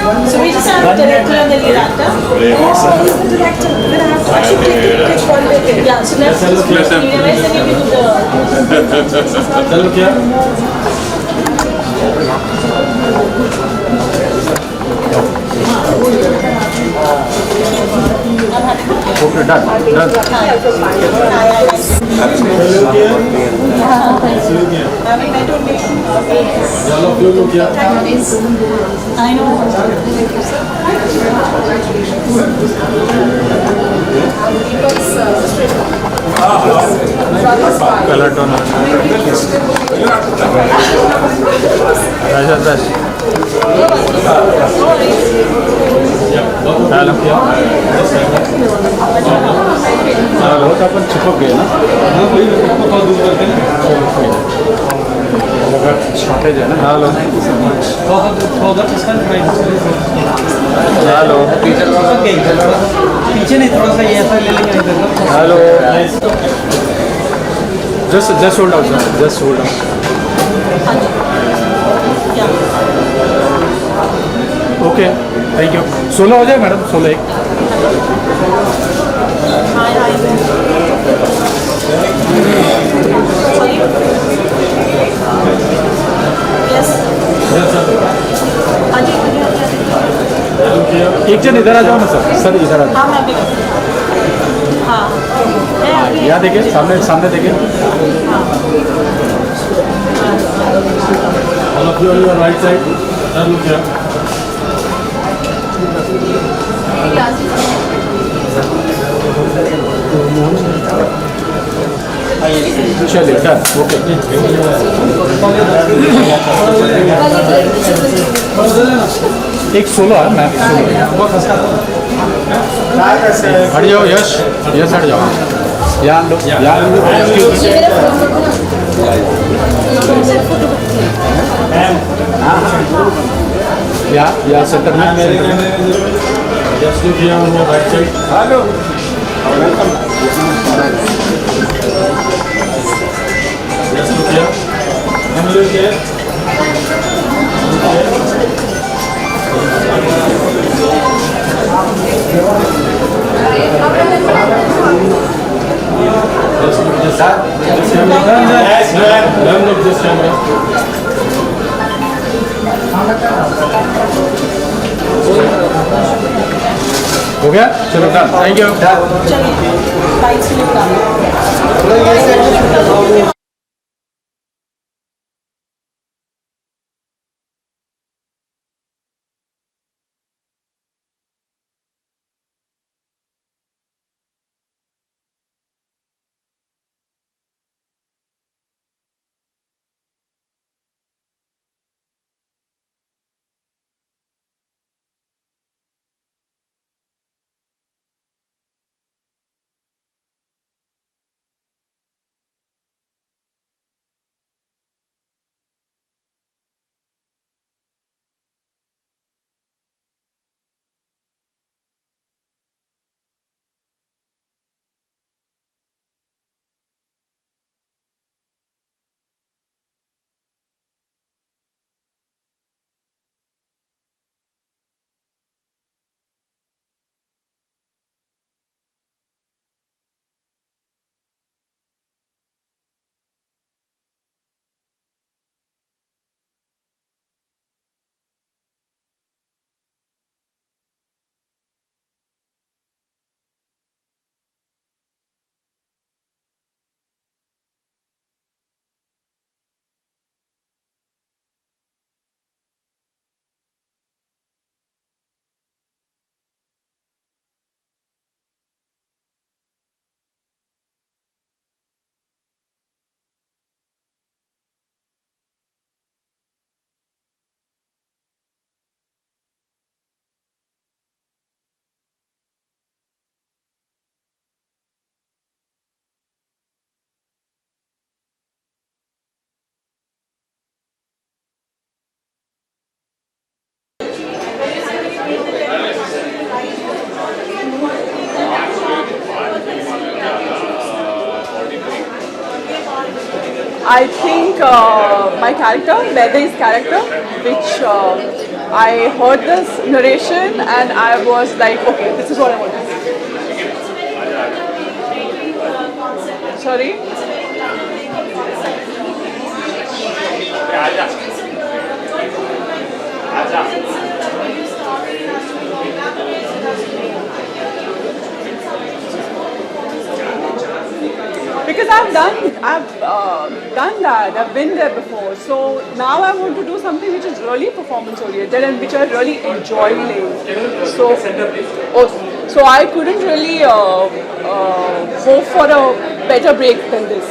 So we just have the director and the lead actor. Oh, he's the director. Then I should take one with it. Yeah, so let's just meet him and then you can do the... चलो क्या okay done done चलो क्यों लोग क्या I know. Colour tone अच्छा बस hello क्या hello तो अपन चिपक गए ना थोड़ा दूर करके शॉर्टेज है ना हेलो हेलो पीछे नहीं थोड़ा सा ये ऐसा ले लेंगे hello just hold out just hold out okay thank you 16 हो जाए मैडम 16 एक एक जन इधर आ जाओ ना सर इधर आ जाओ यहाँ देखिए सामने सामने देखिए राइट साइड चलिए डन ओके एक 16 है मैम हट जाओ यश यश हट जाओ यहाँ लो यहाँ सेंटर में यश राइट साइड हेलो यश हम लोग हो गया चलो डन थैंक यू चलिए लाइट्स लिखा I think my character, Vedai's character, which I heard this narration and I was like, okay, this is what I want to do. Sorry? Because I've done that. I've been there before. So now I want to do something which is really performance oriented and which I really enjoy playing. So I couldn't really hope for a better break than this.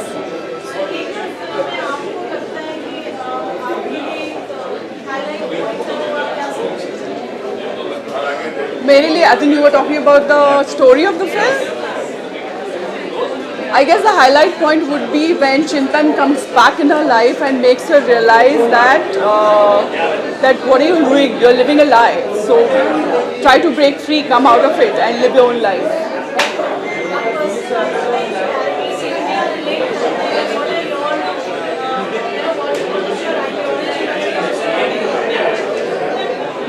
Mainly, I think you were talking about the story of the film. I guess the highlight point would be when Chintan comes back in her life and makes her realize that that what are you doing? You're living a lie. So try to break free, come out of it, and live your own life.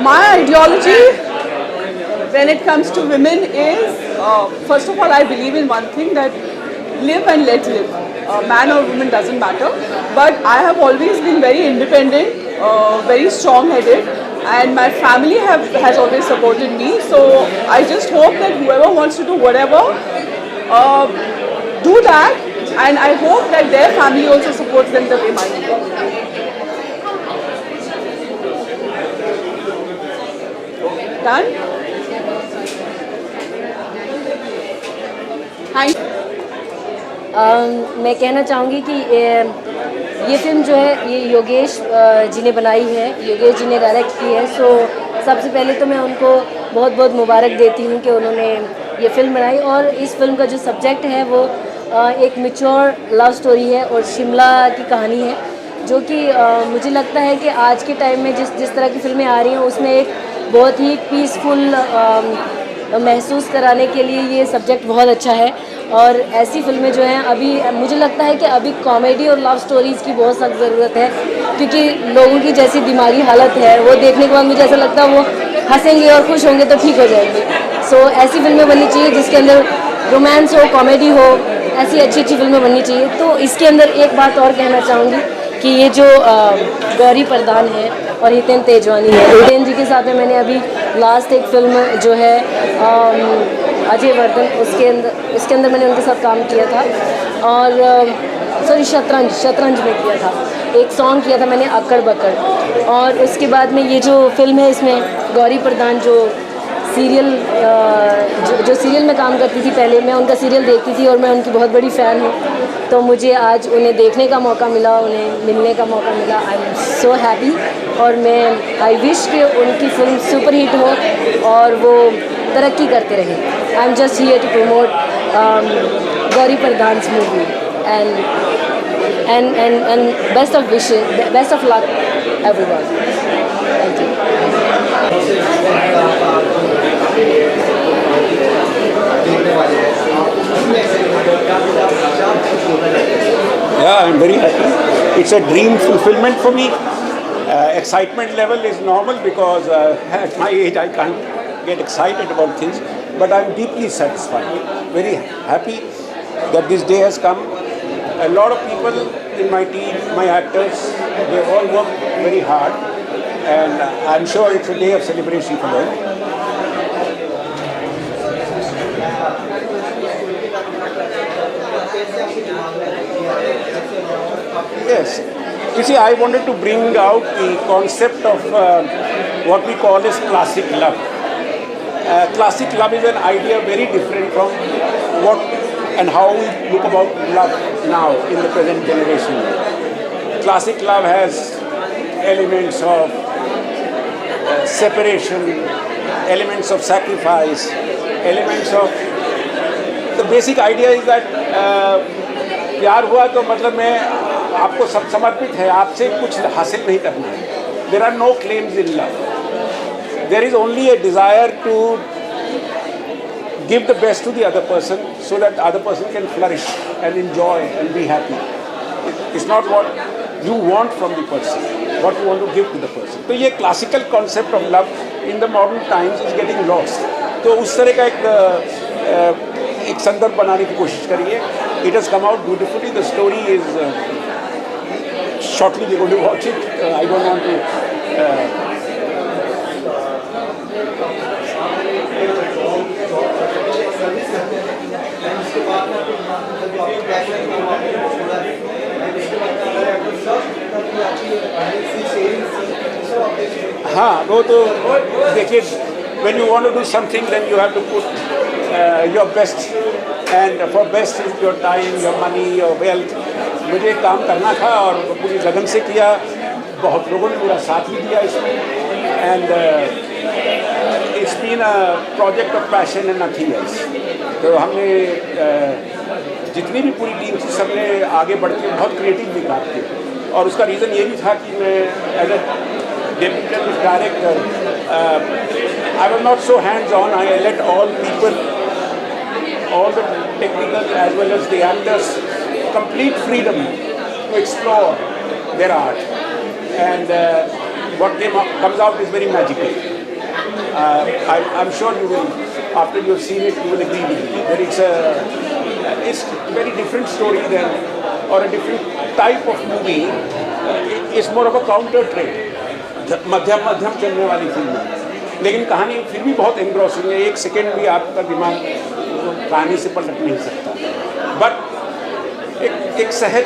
My ideology when it comes to women is, first of all, I believe in one thing, that live and let live. Man or woman doesn't matter. But I have always been very independent, very strong-headed, and my family has always supported me. So I just hope that whoever wants to do whatever, do that, and I hope that their family also supports them the way mine does. Done? Thank you. मैं कहना चाहूँगी कि ये film जो है ये योगेश जी ने बनाई है, योगेश जी ने डायरेक्ट की है। सो सबसे पहले तो मैं उनको बहुत बहुत मुबारक देती हूँ कि उन्होंने ये फिल्म बनाई। और इस फिल्म का जो सब्जेक्ट है वो एक मैच्योर लव स्टोरी है और शिमला की कहानी है, जो कि मुझे लगता है कि आज के टाइम में जिस तरह की फिल्में आ रही हैं उसमें एक बहुत ही पीसफुल महसूस कराने के लिए ये सब्जेक्ट बहुत अच्छा है। और ऐसी फिल्में जो हैं अभी मुझे लगता है कि अभी कॉमेडी और लव स्टोरीज़ की बहुत सख्त ज़रूरत है, क्योंकि लोगों की जैसी दिमागी हालत है वो देखने के बाद मुझे ऐसा लगता है वो हंसेंगे और खुश होंगे तो ठीक हो जाएंगे। सो ऐसी फिल्में बननी चाहिए जिसके अंदर रोमांस हो, कॉमेडी हो, ऐसी अच्छी अच्छी फिल्में बननी चाहिए। तो इसके अंदर एक बात और कहना चाहूँगी कि ये जो गौरी प्रधान है और हितेन तेजवानी है, हितेन जी के साथ में मैंने अभी लास्ट एक फिल्म जो है अजय वर्धन, उसके अंदर मैंने उनके साथ काम किया था। और सॉरी शतरंज में किया था, एक सॉन्ग किया था मैंने अक्कड़ बक्कड़। और उसके बाद में ये जो फिल्म है इसमें गौरी प्रधान जो सीरियल जो सीरियल में काम करती थी, पहले मैं उनका सीरियल देखती थी और मैं उनकी बहुत बड़ी फ़ैन हूँ। तो मुझे आज उन्हें देखने का मौका मिला, उन्हें मिलने का मौका मिला। आई एम सो हैप्पी और मैं आई विश कि उनकी फिल्म सुपर हिट हो और वो तरक्की करते रहे। I am just here to promote Gauri Pradhan's movie and best of wishes, best of luck everyone. Thank you. Yeah, I'm very happy. It's a dream fulfillment for me. Excitement level is normal because at my age I can't get excited about things, but I'm deeply satisfied. Very happy that this day has come. A lot of people in my team, my actors, they all worked very hard, and I'm sure it's a day of celebration for them. Yes. You see, I wanted to bring out the concept of what we call as classic love. Classic love is an idea very different from what and how we look about love now in the present generation. Classic love has elements of separation, elements of sacrifice, elements of... The basic idea is that प्यार हुआ तो मतलब मैं आपको सब समर्पित है, आपसे कुछ हासिल नहीं करना है. There are no claims in love. There is only a desire to give the best to the other person so that the other person can flourish and enjoy and be happy. It's not what you want from the person, what you want to give to the person. तो ये classical concept of love in the modern times is getting lost. तो उस तरह का एक संदर्भ बनाने की कोशिश करिए. It has come out beautifully. The story is shortly we're going to watch it. I don't want to. हाँ वो तो देखिए when you want to do something then you have to put your best and for best is your time, your money, your wealth. मुझे काम करना था और पूरी लगन से किया. बहुत लोगों ने मेरा साथ भी दिया इसमें and it's been a project of passion and nothing else. तो हमने जितनी भी पूरी टीम थी सबने आगे बढ़ के बहुत क्रिएटिव भी काम किया और उसका रीज़न ये भी था कि मैं as a deputy director I was not so hands-on. I let all people, all the technical as well as the actors, complete freedom to explore their art. And what comes out is very magical. I'm sure you will, after you've seen it, you will agree with me that it's a very different story than, or a different type of movie. It's more of a counter trade. मध्यम चलने वाली film है लेकिन कहानी फिर भी बहुत engrossing है. एक सेकेंड भी आपका दिमाग कहानी से पलट नहीं सकता. बट एक सहज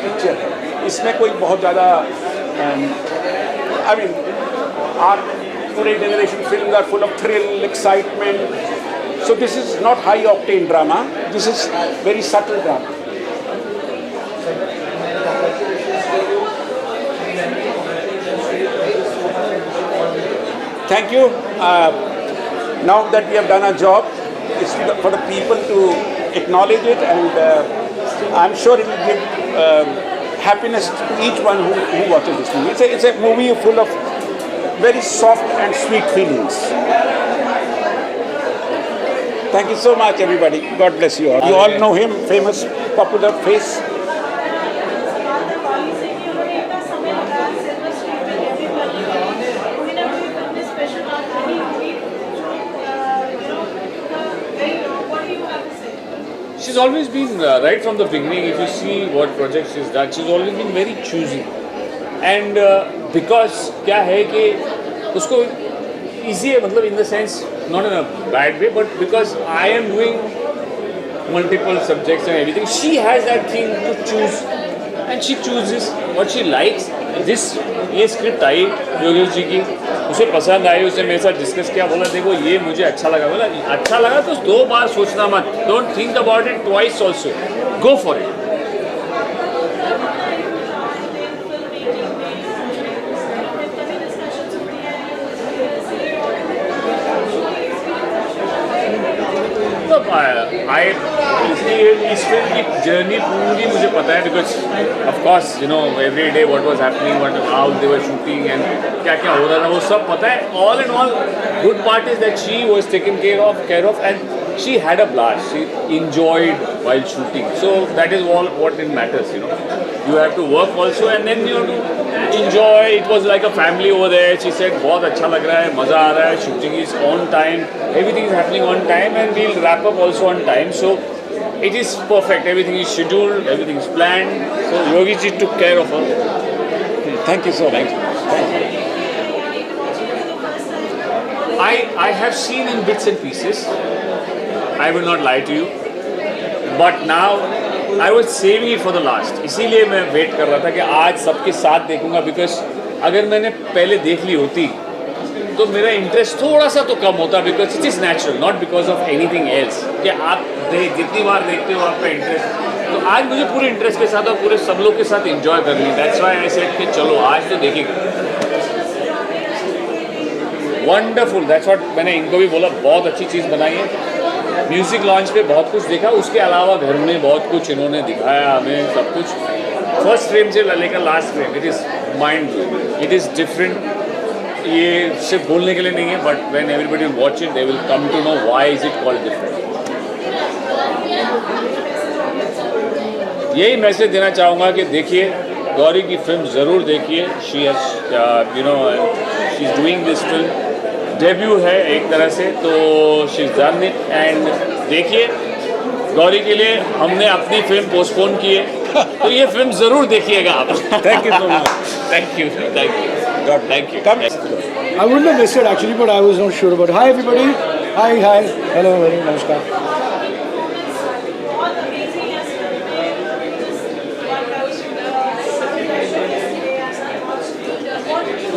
पिक्चर है. इसमें कोई बहुत ज़्यादा I mean our today generation film are full of thrill excitement. So this is not high octane drama. This is very subtle drama. Thank you. Now that we have done our job, it's for the people to acknowledge it, and I'm sure it will give happiness to each one who watches this movie. It's a movie full of very soft and sweet feelings. Thank you so much, everybody. God bless you all. You all know him, famous, popular face. She's always been, right from the beginning, if you see what projects she's done, she's always been very choosy. And because क्या है कि उसको easy है, मतलब in the sense, not in a bad way, but because I am doing multiple subjects and everything, she has that thing to choose. And she chooses what she likes. ये script I Yogesh ji की, उसे पसंद आई, उसने मेरे साथ discuss किया, बोला देखो ये मुझे अच्छा लगा. बोला अच्छा लगा तो 2 बार सोचना मत. Don't think about it twice also. Go for it. इस फिल्म की जर्नी पूरी मुझे पता है because of course you know every day what was happening, what how they were shooting and क्या क्या हो रहा था वो सब पता है. All in all good part is that she was taken care of and she had a blast. She enjoyed while shooting. So that is all what it matters, you know. You have to work also and then you have to enjoy. It was like a family over there. She said बहुत अच्छा लग रहा है, मज़ा आ रहा है, shooting is on time, everything is happening on time and we'll wrap up also on time. So it is perfect. Everything is scheduled, everything is planned. So Yogi ji took care of her. Thank you so much. Thank you. I have seen in bits and pieces. I will not lie to you. But now I was saving it for the last. इसीलिए मैं wait कर रहा था कि आज सबके साथ देखूंगा बिकॉज अगर मैंने पहले देख ली होती तो मेरा इंटरेस्ट थोड़ा सा तो कम होता because it is natural, not because of anything else कि आप जितनी बार देखते हो आपका इंटरेस्ट. तो आज मुझे पूरे इंटरेस्ट के साथ और पूरे सब लोग के साथ एंजॉय करनी. दैट्स व्हाई आई सेड कि चलो आज तो देखेंगे. वंडरफुल. दैट्स व्हाट मैंने इनको भी बोला, बहुत अच्छी चीज़ बनाई है. म्यूज़िक लॉन्च पे बहुत कुछ देखा, उसके अलावा घर में बहुत कुछ इन्होंने दिखाया हमें, सब कुछ फर्स्ट फ्रेम से लेकर last frame. It is mind blowing, it is different. ये सिर्फ बोलने के लिए नहीं है but when everybody will watch it they will come to know why is it called different. यही मैसेज देना चाहूँगा कि देखिए गौरी की फिल्म ज़रूर देखिए. She is doing this film, debut है एक तरह से, तो she is done it. And देखिए गौरी के लिए हमने अपनी फिल्म पोस्टपोन की है, तो ये फिल्म ज़रूर देखिएगा आप. Thank you so much. Thank you. God, thank you. I wouldn't have missed it actually, but I was not sure about. Hi everybody. Hi. Hello. Namaskar.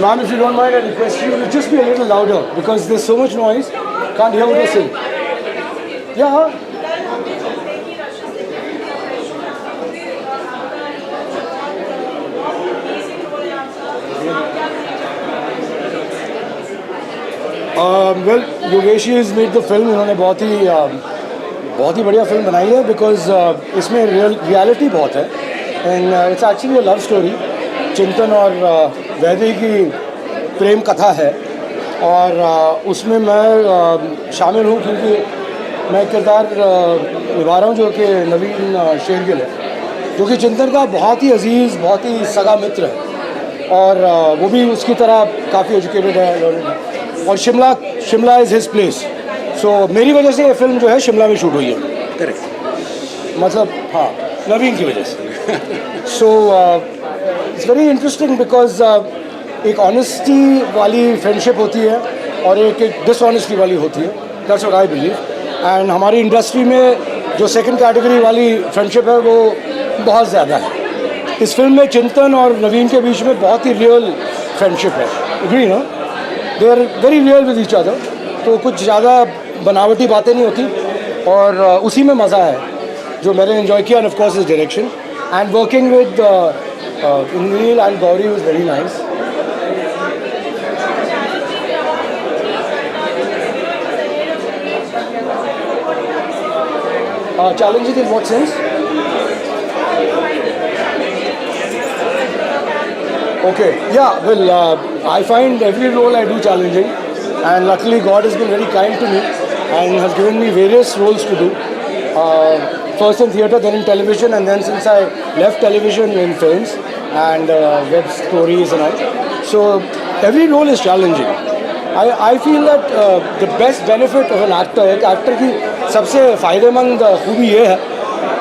Ma'am, if you don't mind, I request you to just be a little louder because there's so much noise. Can't hear what you're saying. Yeah. Well, Yogesh ji has made the film. इन्होंने बहुत ही बढ़िया film बनाई है because इसमें reality बहुत है and it's actually a love story. चिंतन और वैदेही की प्रेम कथा है और उसमें मैं शामिल हूँ क्योंकि मैं किरदार निभा रहा हूँ जो कि नवीन शेरगिल है, जो कि चिंतन का बहुत ही अजीज़, बहुत ही सगा मित्र है और वो भी उसकी तरह काफ़ी एजुकेटेड है. और शिमला इज़ हिज प्लेस. सो मेरी वजह से ये फिल्म जो है शिमला में शूट हुई है. Correct. मतलब हाँ, नवीन की वजह से. So it's very interesting because एक ऑनेस्टी वाली फ्रेंडशिप होती है और एक डिसऑनेस्टी वाली होती है. That's what I believe. And हमारी इंडस्ट्री में जो सेकंड कैटेगरी वाली फ्रेंडशिप है वो बहुत ज़्यादा है. इस फिल्म में चिंतन और नवीन के बीच में बहुत ही रियल फ्रेंडशिप है. एग्री ना? They are very real with each other. तो कुछ ज़्यादा बनावटी बातें नहीं होती और उसी में मज़ा है जो मैंने इन्जॉय किया. And of course is direction and working with Neel and Gauri was very nice. Challenging in what sense? Okay, yeah, well, I find every role I do challenging, and luckily God has been very kind to me and has given me various roles to do. First in theatre, then in television, and then since I left television, in films and web stories and all. So every role is challenging. I feel that the best benefit of an actor, एक actor की सबसे फ़ायदेमंद खूबी ये है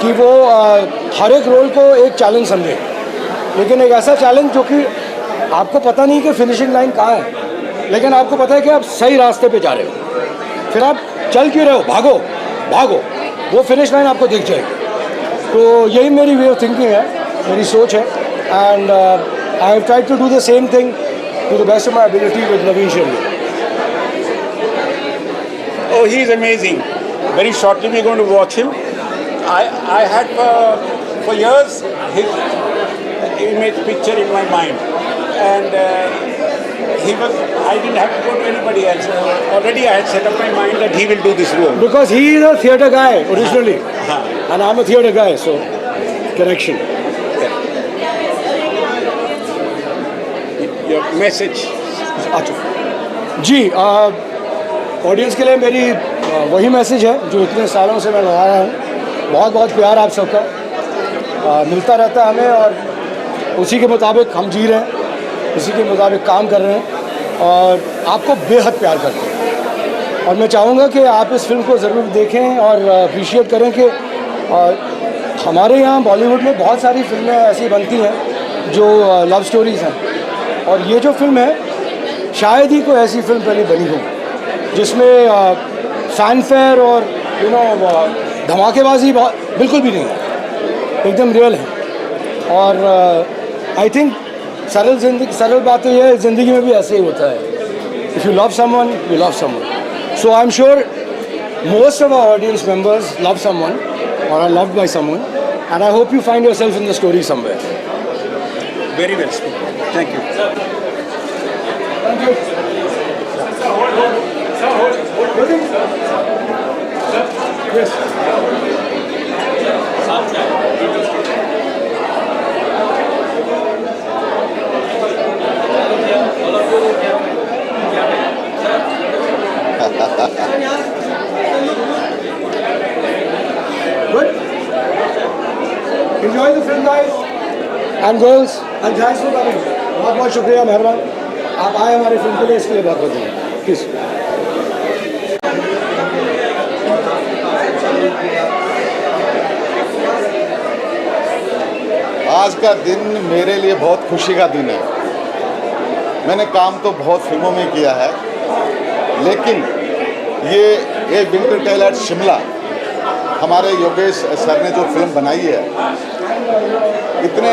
कि वो हर एक रोल को एक चैलेंज समझे, लेकिन एक ऐसा चैलेंज जो कि आपको पता नहीं कि फिनिशिंग लाइन कहाँ है, लेकिन आपको पता है कि आप सही रास्ते पे जा रहे हो. फिर आप चल क्यों रहे हो, भागो, वो फिनिश लाइन आपको दिख जाएगी. तो यही मेरी वे ऑफ थिंकिंग है, मेरी सोच है. And I have tried to do the same thing to the best of my ability with Naveen Shergill. Oh, he is amazing. Very shortly we're going to watch him. I had for years his image picture in my mind, and he was. I didn't have to go to anybody else. Already I had set up my mind that he will do this role. Because he is a theatre guy originally, and I'm a theatre guy, so connection. Your message. अच्छा जी, audience के लिए मेरी वही message है जो इतने सालों से मैं लगा रहा हूँ. बहुत बहुत प्यार आप सबका मिलता रहता है हमें और उसी के मुताबिक हम जी रहे हैं, उसी के मुताबिक काम कर रहे हैं और आपको बेहद प्यार करते हैं. और मैं चाहूँगा कि आप इस फिल्म को ज़रूर देखें और अप्रिशिएट करें कि हमारे यहाँ बॉलीवुड में बहुत सारी फिल्में ऐसी बनती हैं जो लव स्टोरीज़ हैं, और ये जो फिल्म है शायद ही कोई ऐसी फिल्म पहले बनी हो जिसमें फैनफेयर और धमाकेबाजी बिल्कुल भी नहीं है, एकदम रियल है. और आई थिंक सरल बात तो ये है, ज़िंदगी में भी ऐसे ही होता है. If you love someone you love someone. So I am sure most of our audience members love someone और are loved by someone, and I hope you find yourself in the story somewhere. Very well spoken. Thank you. Thank you. Yes. Good. Enjoy the and girls and thanks for coming. बहुत बहुत शुक्रिया, मेहरबान, आप आए हमारी film के लिए, इसके लिए बहुत बहुत धन्यवाद। प्लीज़। आज का दिन मेरे लिए बहुत खुशी का दिन है। मैंने काम तो बहुत फिल्मों में किया है, लेकिन ये विंटर टेल एट शिमला हमारे योगेश सर ने जो फिल्म बनाई है, इतने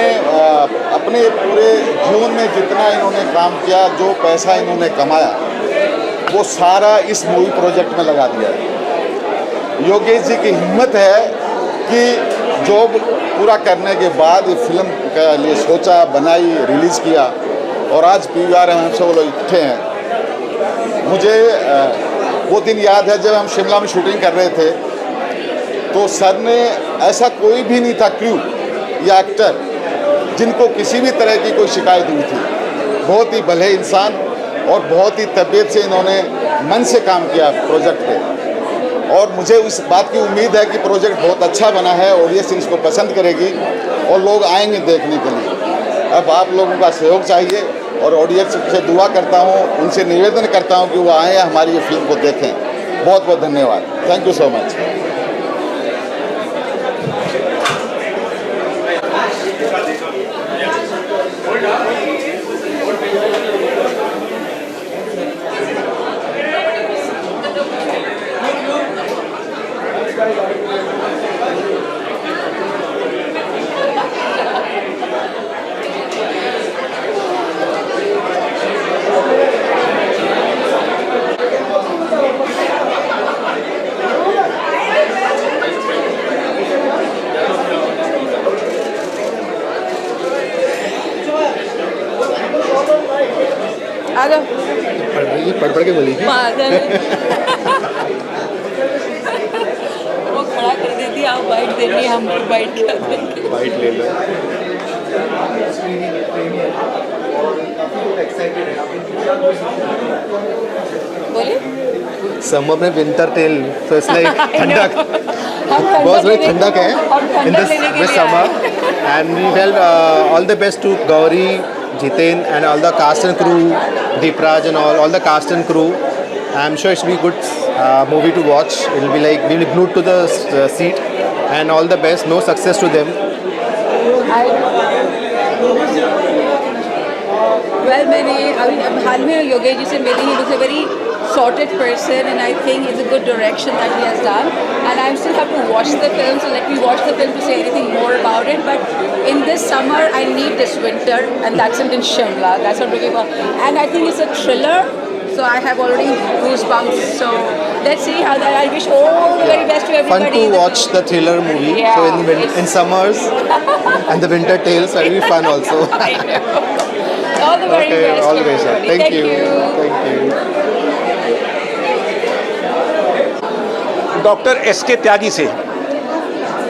अपने पूरे जीवन में जितना इन्होंने काम किया, जो पैसा इन्होंने कमाया, वो सारा इस मूवी प्रोजेक्ट में लगा दिया है। योगेश जी की हिम्मत है कि जॉब पूरा करने के बाद ये फिल्म के लिए सोचा, बनाई, रिलीज़ किया, और आज PVR हम सब लोग इकट्ठे हैं। मुझे वो दिन याद है जब हम शिमला में शूटिंग कर रहे थे, तो सर ने, ऐसा कोई भी नहीं था क्रू या एक्टर जिनको किसी भी तरह की कोई शिकायत हुई थी। बहुत ही भले इंसान और बहुत ही तबीयत से इन्होंने मन से काम किया प्रोजेक्ट पे, और मुझे उस बात की उम्मीद है कि प्रोजेक्ट बहुत अच्छा बना है, ऑडियंस इसको पसंद करेगी और लोग आएंगे देखने के लिए। अब आप लोगों का सहयोग चाहिए, और ऑडियंस से दुआ करता हूँ, उनसे निवेदन करता हूँ कि वो आएँ, हमारी ये फिल्म को देखें। बहुत बहुत धन्यवाद, थैंक यू सो मच। पढ़ के बोली पागल वो खड़ा कर देती, आप बाइट देनी, हम बाइट कर देंगे। बाइट ले लो। बोलिए। समर में winter tell, so it's like ठंडक, बहुत बड़ी ठंडक है in this summer, and we felt all the best to Gauri, Jiten and all the cast and crew, Deepraj and all the cast and crew. I'm sure it will be good movie to watch. It will be like we'll be glued to the seat, and all the best. No success to them. Well, मैंने अभी हाल में योगेश जी से मिली, he looks a very sorted person, and I think it's a good direction that he has done. And I still have to watch the film, so let me watch the film to say anything more about it. But in this summer, I need this winter, and that's in Shimla. That's what I'm looking for. And I think it's a thriller, so I have already goosebumps. So let's see how that. I wish all the very best to everybody. Fun to watch the thriller movie. Yeah, so in summers and the winter tales, it will be fun also. I know. All the very best. All the best. Everybody. Thank you. Thank you. Doctor S के त्यागी से,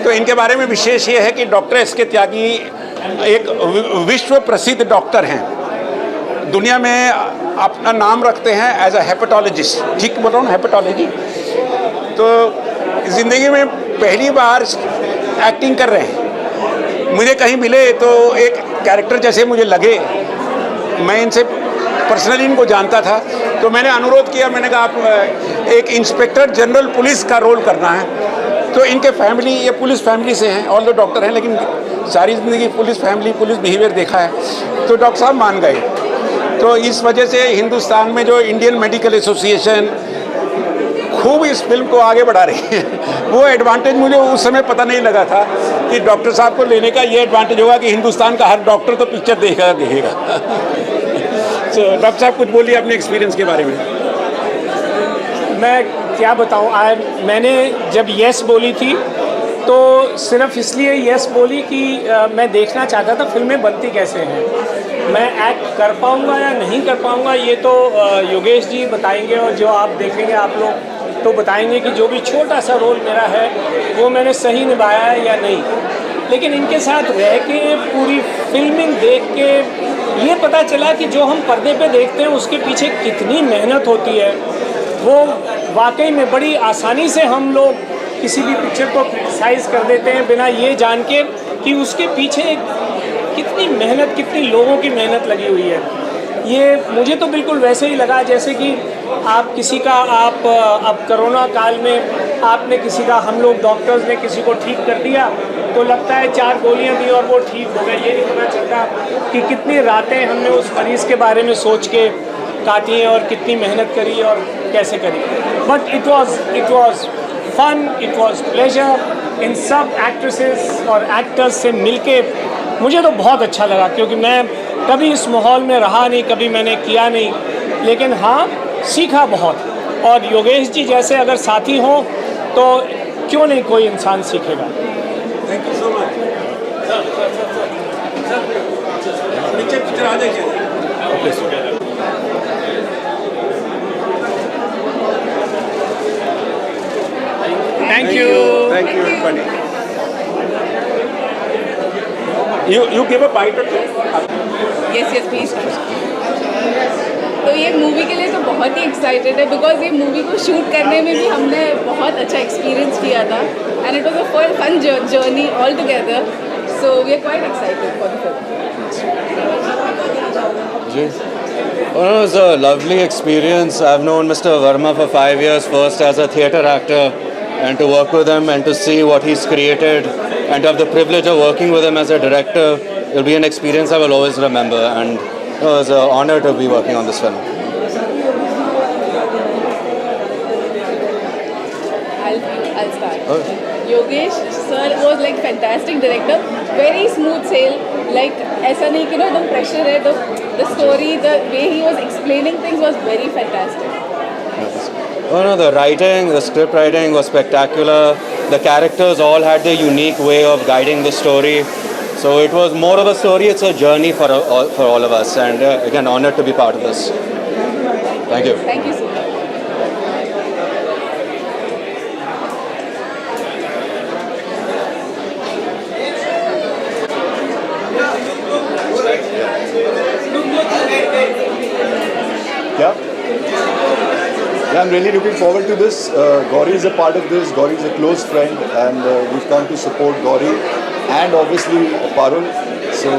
तो इनके बारे में विशेष ये है कि doctor S के त्यागी एक विश्व प्रसिद्ध डॉक्टर हैं। दुनिया में अपना नाम रखते हैं एज अ हेपेटोलॉजिस्ट। ठीक बोल रहा हूँ, हेपेटोलॉजी। तो ज़िंदगी में पहली बार एक्टिंग कर रहे हैं। मुझे कहीं मिले तो एक कैरेक्टर जैसे मुझे लगे। मैं इनसे पर्सनली इनको जानता था, तो मैंने अनुरोध किया, मैंने कहा आप एक इंस्पेक्टर जनरल पुलिस का रोल करना है। तो इनके फैमिली, ये पुलिस फैमिली से हैं, ऑल द डॉक्टर हैं, लेकिन सारी ज़िंदगी पुलिस फैमिली, पुलिस बिहेवियर देखा है, तो डॉक्टर साहब मान गए। तो इस वजह से हिंदुस्तान में जो इंडियन मेडिकल एसोसिएशन खूब इस फिल्म को आगे बढ़ा रही है, वो एडवांटेज मुझे उस समय पता नहीं लगा था कि डॉक्टर साहब को लेने का ये एडवांटेज होगा कि हिंदुस्तान का हर डॉक्टर तो पिक्चर देखेगा। तो डॉक्टर साहब कुछ बोलिए अपने एक्सपीरियंस के बारे में। मैं क्या बताऊं, मैंने जब यस बोली थी तो सिर्फ इसलिए यस बोली कि मैं देखना चाहता था फिल्में बनती कैसे हैं। मैं एक्ट कर पाऊंगा या नहीं कर पाऊंगा ये तो योगेश जी बताएंगे, और जो आप देखेंगे आप लोग तो बताएंगे कि जो भी छोटा सा रोल मेरा है वो मैंने सही निभाया है या नहीं। लेकिन इनके साथ रह के पूरी फिल्मिंग देख के ये पता चला कि जो हम पर्दे पे देखते हैं उसके पीछे कितनी मेहनत होती है। वो वाकई में बड़ी आसानी से हम लोग किसी भी पिक्चर को क्रिटिसाइज़ कर देते हैं बिना ये जान के कि उसके पीछे कितनी मेहनत, कितनी लोगों की मेहनत लगी हुई है। ये मुझे तो बिल्कुल वैसे ही लगा जैसे कि आप किसी का अब कोरोना काल में आपने किसी का, हम लोग डॉक्टर्स ने किसी को ठीक कर दिया तो लगता है 4 गोलियां दी और वो ठीक हो गया। ये नहीं पता चलता कि कितनी रातें हमने उस मरीज़ के बारे में सोच के काटी हैं और कितनी मेहनत करी और कैसे करी। But it was fun, it was pleasure. इन सब एक्ट्रेसेस और एक्टर्स से मिलके मुझे तो बहुत अच्छा लगा, क्योंकि मैं कभी इस माहौल में रहा नहीं, कभी मैंने किया नहीं, लेकिन हाँ सीखा बहुत। और योगेश जी जैसे अगर साथी हों तो क्यों नहीं कोई इंसान सीखेगा। Thank you so much. Picture आ जाइए। Thank you. Thank you, everybody. You give a bite or two? Yes yes please. तो ये मूवी के लिए तो बहुत ही एक्साइटेड है, बिकॉज ये मूवी को शूट करने में भी हमने बहुत अच्छा एक्सपीरियंस किया था, and it was a fun journey all together, so we are quite excited for the film. Oh, no, it was a lovely experience. I've known Mr. Verma for 5 years, first as a theatre actor, and to work with him and to see what he's created and to have the privilege of working with him as a director, it will be an experience I will always remember, and it was an honor to be working on this film. I'll start. Yogesh sir was like fantastic director, very smooth sail, like ऐसा नहीं कि एकदम pressure है, the story, the way he was explaining things was very fantastic. Oh no, the writing, the script writing was spectacular. The characters all had their unique way of guiding the story. So it was more of a story, it's a journey for all of us, and again, honored to be part of this. Thank you. Thank you so much. Yeah? Yeah, I'm really looking forward to this. Gauri is a part of this. Gauri is a close friend, and we've come to support Gauri and obviously Parul. So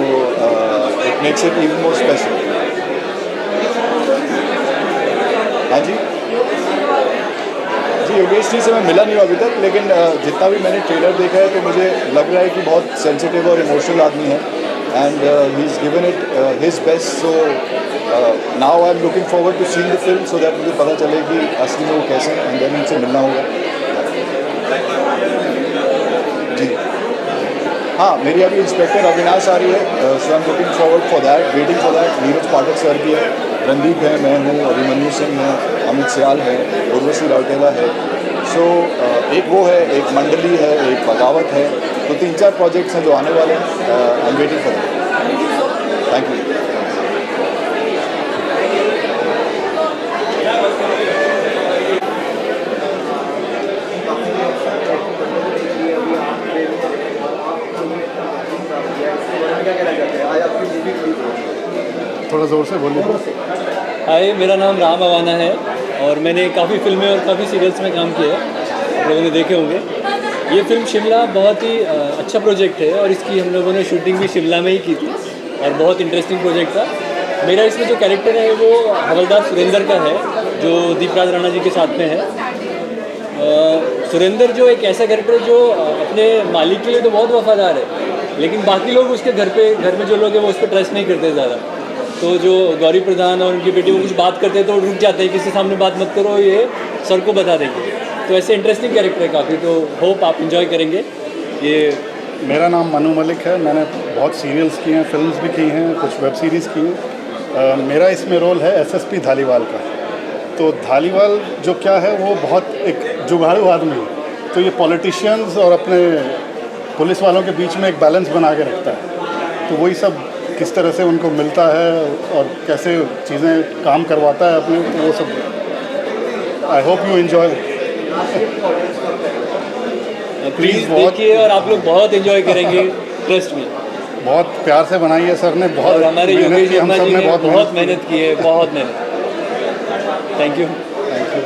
it makes it even more special. हाँ जी योगेश जी से मैं मिला नहीं हूँ अभी तक, लेकिन जितना भी मैंने ट्रेलर देखा है तो मुझे लग रहा है कि बहुत सेंसिटिव और इमोशनल आदमी है, and he's given it his best. So now I'm looking forward to seeing the film so that मुझे पता चले कि असली में वो कैसे हैं, and then उनसे मिलना होगा। जी हाँ, मेरी अभी इंस्पेक्टर अविनाश आ रही है, so I'm looking forward for that, waiting for that। Neeraj Pathak sir भी है, रणदीप है, मैं हूँ, अभिमन्यु सिंह है, अमित सियाल है, उर्वशी राउटेला है। सो एक वो है, एक मंडली है, एक बगावत है, तो 3-4 प्रोजेक्ट्स हैं जो आने वाले हैं। I am waiting for that. Thank you. थोड़ा ज़ोर से बोलिए। हाय, मेरा नाम राम अवाना है और मैंने काफ़ी फिल्में और काफ़ी सीरियल्स में काम किया है, आप लोगों ने देखे होंगे। ये फिल्म शिमला बहुत ही अच्छा प्रोजेक्ट है और इसकी हम लोगों ने शूटिंग भी शिमला में ही की थी और बहुत इंटरेस्टिंग प्रोजेक्ट था। मेरा इसमें जो कैरेक्टर है वो हवलदार सुरेंद्र का है, जो दीपराज राणा जी के साथ में है। सुरेंद्र जो एक ऐसा कैरेक्टर है जो अपने मालिक के लिए तो बहुत वफादार है, लेकिन बाकी लोग उसके घर में जो लोग हैं वो उस पर ट्रस्ट नहीं करते ज़्यादा। तो जो गौरी प्रधान और उनकी बेटी वो कुछ बात करते हैं तो रुक जाते हैं, किसी सामने बात मत करो, ये सर को बता देंगे। तो ऐसे इंटरेस्टिंग कैरेक्टर है काफ़ी, तो होप आप इंजॉय करेंगे। ये मेरा नाम मनु मलिक है, मैंने बहुत सीरियल्स किए हैं, फिल्म्स भी की हैं, कुछ वेब सीरीज़ की हैं। मेरा इसमें रोल है एसएसपी धालीवाल का। तो धालीवाल जो क्या है वो बहुत एक जुगाड़ू आदमी है, तो ये पॉलिटिशियंस और अपने पुलिस वालों के बीच में एक बैलेंस बना के रखता है। तो वही सब किस तरह से उनको मिलता है और कैसे चीज़ें काम करवाता है अपने, तो वो सब आई होप यू एंजॉय। प्लीज़ देखिए और आप लोग बहुत एंजॉय करेंगे, ट्रस्ट में। बहुत प्यार से बनाई है सर ने, बहुत हमारे योगेश शर्मा जी ने बहुत मेहनत की है, बहुत मेहनत। Thank you. Thank you.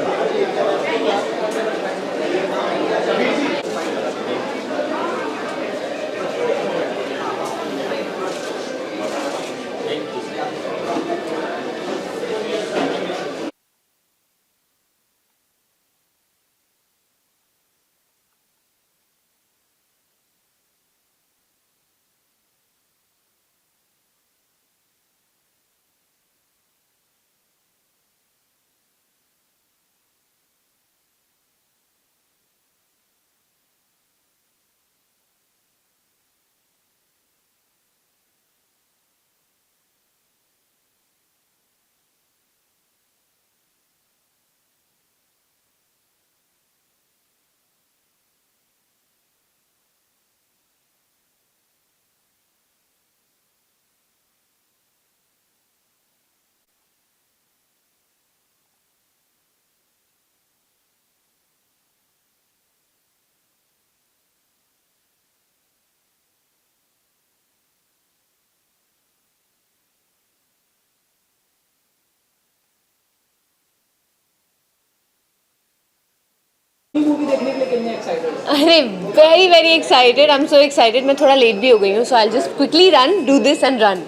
अरे very very excited, I am so excited. मैं थोड़ा लेट भी हो गई हूँ, so I just quickly run, do this and run.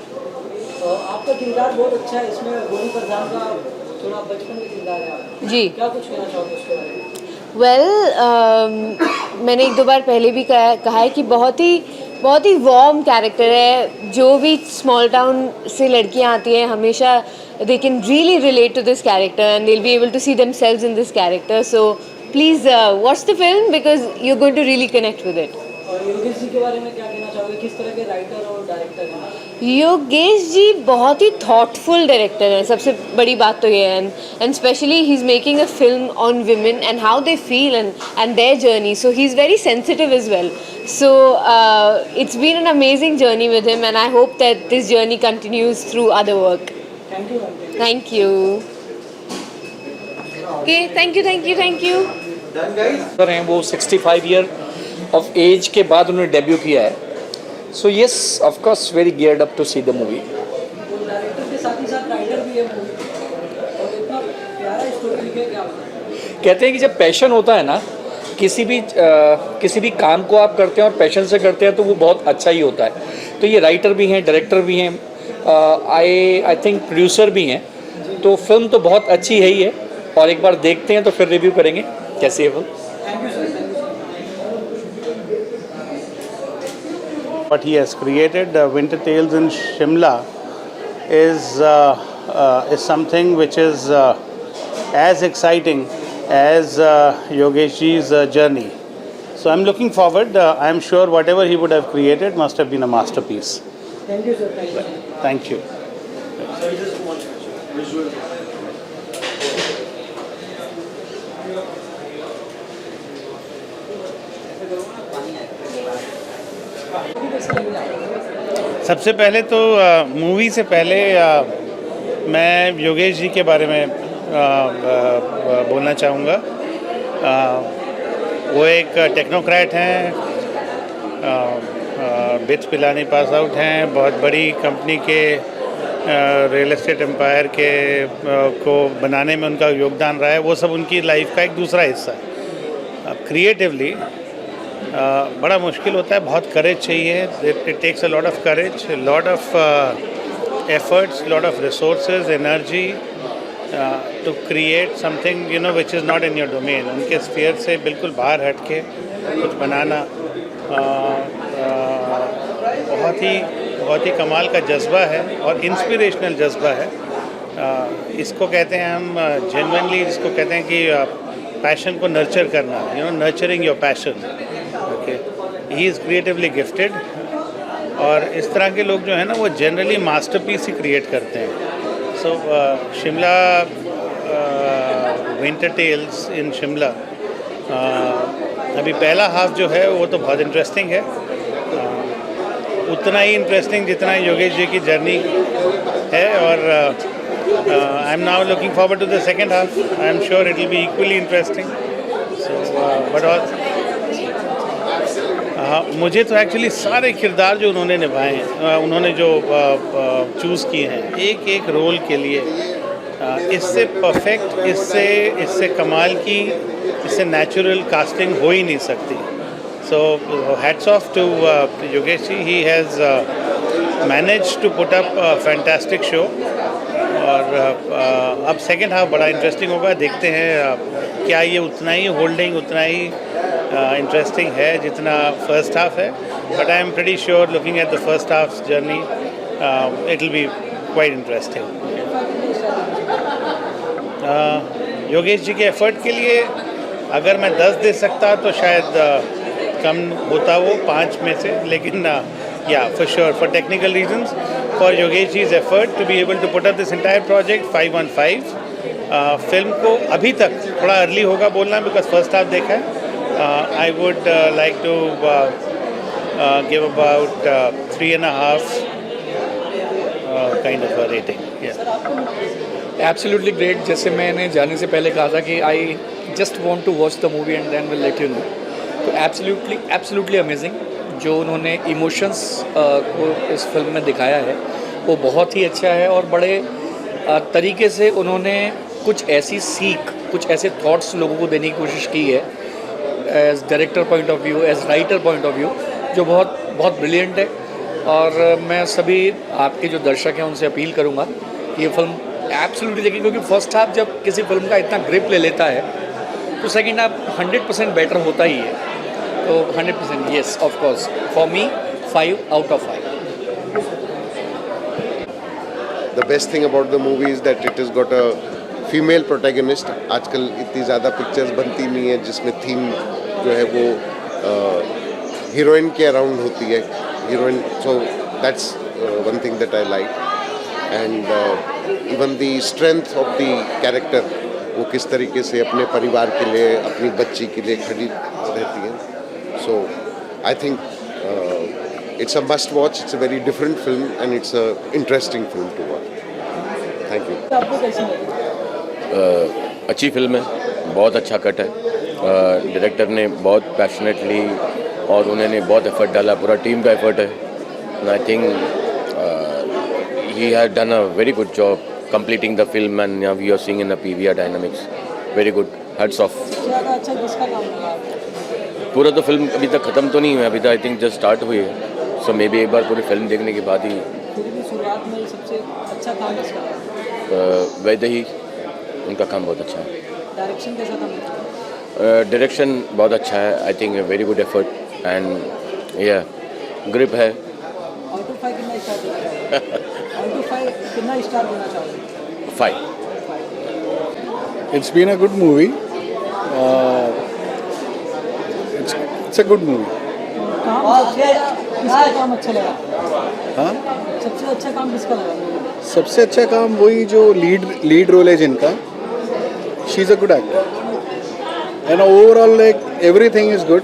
आपका किरदार बहुत अच्छा है इसमें, गोनी प्रधान का थोड़ा बचपन का किरदार है. जी. क्या कुछ कहना चाहोगे उसके बारे में? वेल, मैंने एक दो बार पहले भी कहा है कि बहुत ही वार्म कैरेक्टर है. जो भी स्मॉल टाउन से लड़कियां आती हैं हमेशा they can really relate to this character and they'll be able to see themselves in this character. So please watch the film because you're going to really connect with it. और योगेश जी के बारे में क्या कहना चाहोगे, किस तरह के राइटर और डायरेक्टर हैं? योगेश जी बहुत ही थॉटफुल डायरेक्टर हैं, सबसे बड़ी बात तो ये है. And specially he is making a film on women and how they feel and their journey. So he is very sensitive as well. So it's been an amazing journey with him and I hope that this journey continues through other work. Thank you. Thank you. Okay, thank you. Sir हैं वो 65 year of as के बाद उन्होंने debut किया है. So yes of course very geared up to see the movie. Director के साथ ही साथ राइटर भी है और इतना प्यारा स्टोरी लिखे, क्या बताएं? कहते हैं कि जब पैशन होता है ना, किसी भी काम को आप करते हैं और पैशन से करते हैं तो वो बहुत अच्छा ही होता है. तो ये राइटर भी हैं, डायरेक्टर भी हैं, आई थिंक प्रोड्यूसर भी हैं. तो फिल्म तो बहुत अच्छी है ही है और एक बार देखते हैं तो फिर रिव्यू करेंगे कैसी है film. What he has created, Winter Tales in Shimla, is something which is as exciting as Yogesh ji's journey. So I'm looking forward. I'm sure whatever he would have created must have been a masterpiece. Thank you, sir. Thank you. Thank you. सबसे पहले तो movie से पहले मैं योगेश जी के बारे में बोलना चाहूँगा. वो एक टेक्नोक्रेट हैं, बिट्स पिलानी पास आउट हैं, बहुत बड़ी कंपनी के रियल एस्टेट एम्पायर के को बनाने में उनका योगदान रहा है. वो सब उनकी लाइफ का एक दूसरा हिस्सा है. अब क्रिएटिवली बड़ा मुश्किल होता है, बहुत करेज चाहिए. It takes a lot of courage, lot of efforts, lot of resources, energy to create something which is not in your domain. उनके स्फीयर से बिल्कुल बाहर हट के कुछ बनाना बहुत ही कमाल का जज्बा है और इंस्पिरेशनल जज्बा है. इसको कहते हैं हम जेन्युइनली, जिसको कहते हैं कि पैशन को नर्चर करना, nurturing your passion. Okay, he is creatively gifted और इस तरह के लोग जो है ना वो जनरली मास्टरपीस ही क्रिएट करते हैं. सो शिमला, विंटर टेल्स इन शिमला, अभी पहला हाफ जो है वो तो बहुत इंटरेस्टिंग है. उतना ही इंटरेस्टिंग जितना योगेश जी की जर्नी है. और I am now looking forward to the second half. I am sure it will be equally interesting. But मुझे तो एक्चुअली सारे किरदार जो उन्होंने निभाए हैं, उन्होंने जो चूज़ किए हैं एक एक रोल के लिए, इससे परफेक्ट, इससे कमाल की, इससे नेचुरल कास्टिंग हो ही नहीं सकती. So hats off to Yogesh ji. He has managed to put up a fantastic show. और अब सेकेंड हाफ बड़ा इंटरेस्टिंग होगा. देखते हैं क्या ये उतना ही होल्डिंग, उतना ही इंटरेस्टिंग है जितना फर्स्ट हाफ है. But I am pretty sure looking at the first half journey it will be quite interesting. Yogesh ji के एफर्ट के लिए अगर मैं 10 दे सकता तो शायद कम होता वो 5 में से. लेकिन yeah, for sure, for technical reasons, for Yogesh ji's effort to be able to put up this entire project 5 on 5. Film को अभी तक थोड़ा अर्ली होगा बोलना बिकॉज फर्स्ट हाफ देखा है. I would like to give about 3.5 kind of a rating. Yeah. Absolutely great. जैसे मैंने जाने से पहले कहा था कि I just want to watch the movie and then will let you know. तो एब्सोल्युटली अमेजिंग. जो उन्होंने इमोशंस को इस फिल्म में दिखाया है वो बहुत ही अच्छा है और बड़े तरीके से उन्होंने कुछ ऐसी सीख, कुछ ऐसे थॉट्स लोगों को देने की कोशिश की है as director point of view, as writer point of view, जो बहुत बहुत ब्रिलियंट है। और मैं सभी आपके जो दर्शक हैं उनसे अपील करूँगा कि ये फिल्म एब्सोल्युटली देखें, क्योंकि फर्स्ट हाफ जब किसी फिल्म का इतना ग्रिप ले लेता है तो सेकेंड हाफ 100% बेटर होता ही है। तो 100% yes, of course, for me 5 out of 5। The best thing about the movie is that it has got a female protagonist. आजकल इतनी ज़्यादा पिक्चर्स बनती नहीं है जिसमें थीम जो है वो हीरोइन के अराउंड होती है, heroine. So that's one thing that I like, and even the strength of the character, वो किस तरीके से अपने परिवार के लिए, अपनी बच्ची के लिए खड़ी रहती है। So I think it's a must watch. It's a very different film and it's a interesting film to watch. Thank you. आपको कैसी लगी? अच्छी फिल्म है, बहुत अच्छा कट है। डायरेक्टर ने बहुत पैशनेटली और उन्होंने बहुत एफर्ट डाला, पूरा टीम का एफर्ट है। And I think he had done a very good job completing the film and now we are seeing in the PVR dynamics. Very good, hats off. ज़्यादा अच्छा किसका काम लगा? पूरा तो फिल्म अभी तक ख़त्म तो नहीं हुआ, अभी तक आई थिंक जस्ट स्टार्ट हुई है। सो मे बी एक बार पूरी फिल्म देखने के बाद ही। फिर भी शुरुआत में सबसे अच्छा काम किसका? वैसे ही उनका काम बहुत अच्छा है। डायरेक्शन कैसा था? डायरेक्शन बहुत अच्छा है, I think very good effort and या ग्रिप है। आउट ऑफ 5 कितना स्टार देना चाहोगे? आउट ऑफ 5 कितना स्टार देना चाहोगे? 5। It's been a good movie. It's a good movie. किसका काम अच्छा लगा? हाँ, सबसे अच्छा काम किसका लगा? सबसे अच्छा काम वही जो लीड रोल है जिनका। She is a good actor and overall like everything is good,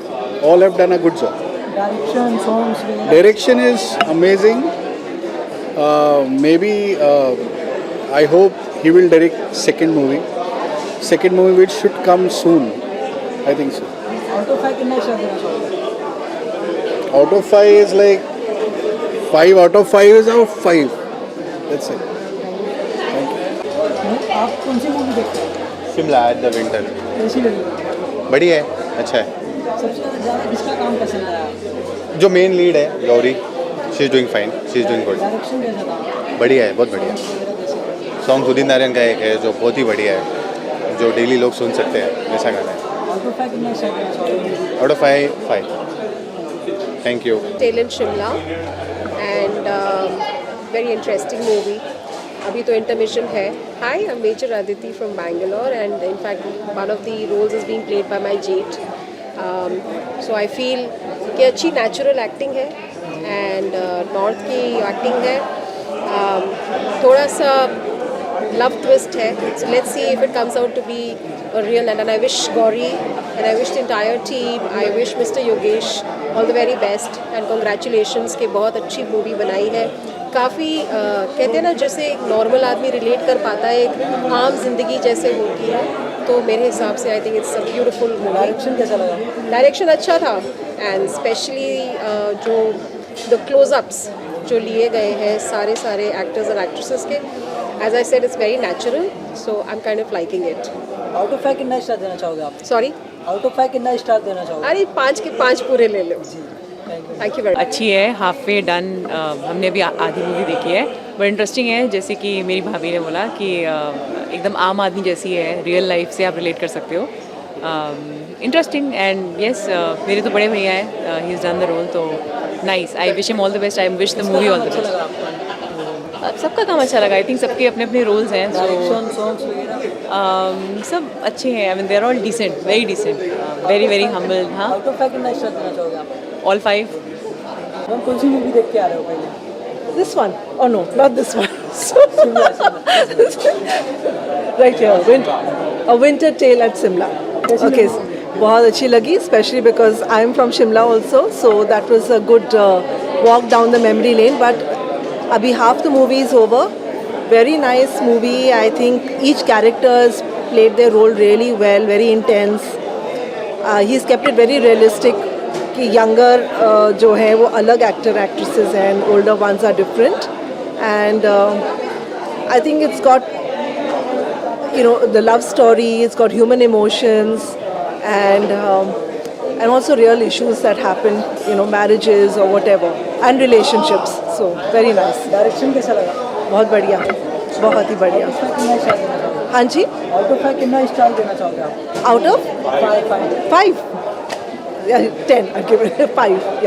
all have done a good job. Direction, songs, direction is amazing. Maybe I hope he will direct second movie which should come soon, I think so. Out of 5 कितना star देना चाहोगे? Out of 5 is like 5 out of 5 is out of 5. That's it. आप कौन सी movie देखते हैं? Shimla at the winter. कैसी लगी? बढ़िया है, अच्छा है। सबसे ज़्यादा किसका काम पसंद आया? जो मेन लीड है Gauri, she is doing fine, she is doing good. Direction कैसा था? बढ़िया है, बहुत बढ़िया। सॉन्ग उदित नारायण का एक है जो बहुत ही बढ़िया है, जो डेली लोग सुन सकते हैं, ऐसा गाना है। आउट ऑफ 5 कितना स्टार देना चाहोगे? Out of 5। Thank you. Tale in Shimla and very interesting movie. अभी तो intermission है. Hi, I'm Major Aditi from Bangalore and in fact one of the roles is being played by my Jade. So I feel कि अच्छी natural acting है and North की acting है. थोड़ा सा love twist है. So let's see if it comes out to be a real, and I wish Gauri and I wish the entire team, I wish Mr. Yogesh all the very best and congratulations कि बहुत अच्छी movie बनाई है। काफ़ी कहते हैं ना जैसे एक नॉर्मल आदमी रिलेट कर पाता है, एक आम जिंदगी जैसे होती है, तो मेरे हिसाब से I think it's a beautiful movie. Direction कैसा लगा? डायरेक्शन अच्छा था एंड स्पेशली जो द क्लोजअप्स जो लिए गए हैं सारे एक्टर्स और एक्ट्रेसेस के, as I said it's very natural, so I am kind of liking it. Out of 5 कितना स्टार देना चाहोगे आप? सॉरी, आउट ऑफ 5 कितना स्टार देना चाहोगे? अरे 5 के 5 पूरे ले लो। Thank you very much. अच्छी है, हाफ वे डन। हमने अभी आधी मूवी देखी है, बट इंटरेस्टिंग है। जैसे कि मेरी भाभी ने बोला कि एकदम आम आदमी जैसी है, रियल लाइफ से आप रिलेट कर सकते हो। इंटरेस्टिंग एंड यस, मेरे तो बड़े भैया हैं, he is done the role, तो nice. I wish him all the best, I wish the movie all the best. सबका काम अच्छा लगा, आई थिंक सबके अपने अपने रोल्स हैं, सब अच्छे हैं। I mean they are all decent, very decent, very very humble. हाँ, आउट ऑफ 5 कितना स्टार देना चाहोगे आप? ऑल 5। मैम कौन सी मूवी देख के आ रहे हो पहले? This one? Oh no, not this one. Right here, A Winter Tale at Shimla. Okay, बहुत अच्छी लगी, especially because I am from Shimla also, so that was a good walk down the memory lane. But abhi half the movie is over. Very nice movie. I think each characters played their role really well, very intense. He's kept it very realistic. कि younger जो है वो अलग actor actresses हैं and older ones are different and I think it's got the love story, it's got human emotions and and also real issues that happen, you know, marriages or whatever, and relationships. So very nice. Direction कैसा लगा? बहुत बढ़िया, बहुत ही बढ़िया. कितना star देना चाहोगे? हाँ जी. आउट ऑफ 5 कितना स्टार देना चाहोगे आप? Out of 5. 10. I'll give it 5. Yeah.